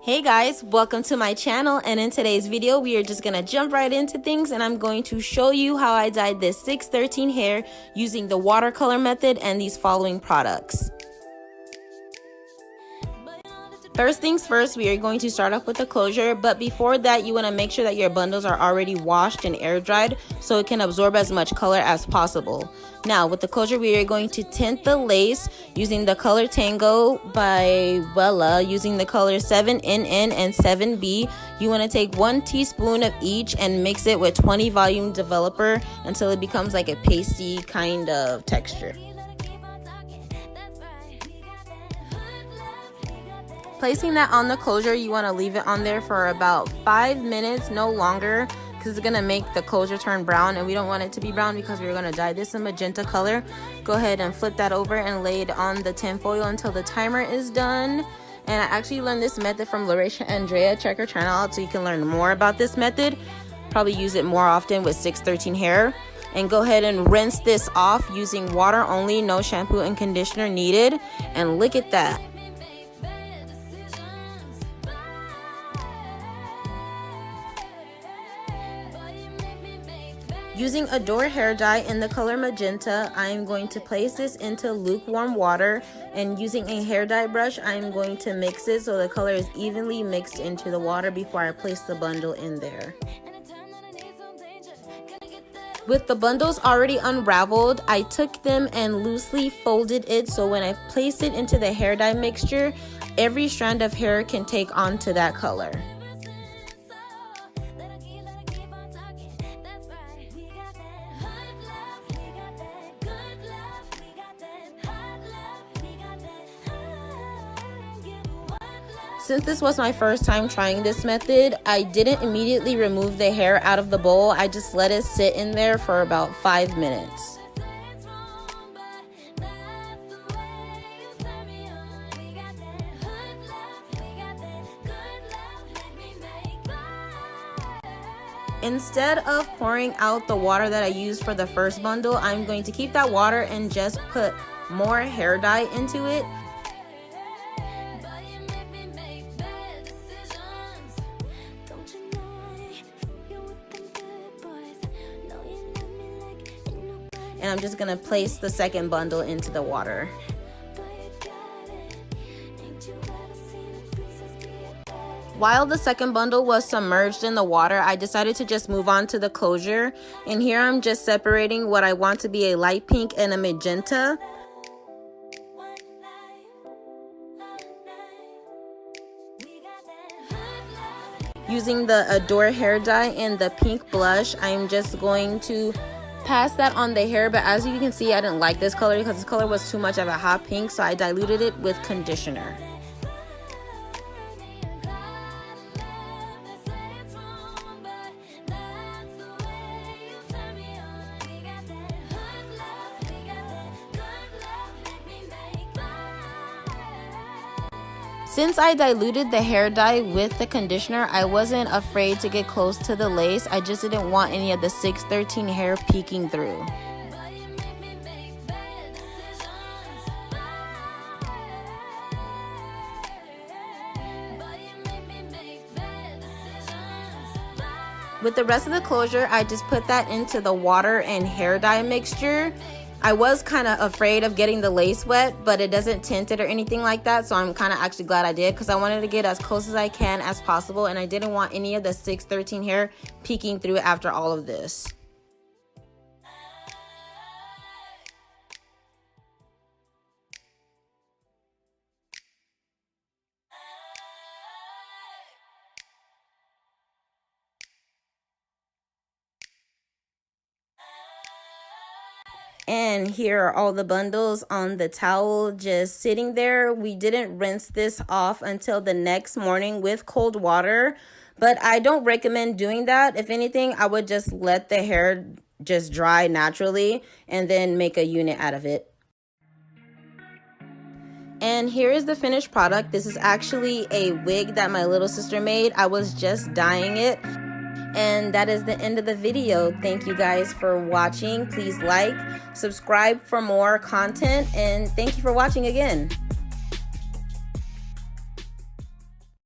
Hey guys, welcome to my channel, and in today's video we are just gonna jump right into things, and I'm going to show you how I dyed this 613 hair using the watercolor method and these following products. First things first, we are going to start off with the closure, but before that you want to make sure that your bundles are already washed and air dried so it can absorb as much color as possible. Now with the closure, we are going to tint the lace using the color Tango by Wella using the color 7NN and 7B. You want to take 1 teaspoon of each and mix it with 20 volume developer until it becomes like a pasty kind of texture. Placing that on the closure, you want to leave it on there for about 5 minutes, no longer, because it's going to make the closure turn brown, and we don't want it to be brown because we're going to dye this a magenta color. Go ahead and flip that over and lay it on the tin foil until the timer is done. And I actually learned this method from Larisha Andrea. Check her channel out so you can learn more about this method. Probably use it more often with 613 hair. And go ahead and rinse this off using water only, no shampoo and conditioner needed. And look at that. Using Adore hair dye in the color Magenta, I am going to place this into lukewarm water, and using a hair dye brush, I am going to mix it so the color is evenly mixed into the water before I place the bundle in there. With the bundles already unraveled, I took them and loosely folded it so when I place it into the hair dye mixture, every strand of hair can take on to that color. Since this was my first time trying this method, I didn't immediately remove the hair out of the bowl. I just let it sit in there for about 5 minutes. Instead of pouring out the water that I used for the first bundle, I'm going to keep that water and just put more hair dye into it. And I'm just gonna place the second bundle into the water. While the second bundle was submerged in the water, I decided to just move on to the closure. And here I'm just separating what I want to be a light pink and a magenta. Using the Adore hair dye and the pink blush, I'm just going to pass that on the hair, but as you can see, I didn't like this color because this color was too much of a hot pink, so I diluted it with conditioner. Since I diluted the hair dye with the conditioner, I wasn't afraid to get close to the lace. I just didn't want any of the 613 hair peeking through. With the rest of the closure, I just put that into the water and hair dye mixture. I was kind of afraid of getting the lace wet, but it doesn't tint it or anything like that, so I'm kind of actually glad I did because I wanted to get as close as I can as possible, and I didn't want any of the 613 hair peeking through after all of this. And here are all the bundles on the towel just sitting there. We didn't rinse this off until the next morning with cold water, but I don't recommend doing that. If anything, I would just let the hair just dry naturally and then make a unit out of it. And here is the finished product. This is actually a wig that my little sister made. I was just dyeing it. And that is the end of the video. Thank you guys for watching. Please like, subscribe for more content, and thank you for watching again.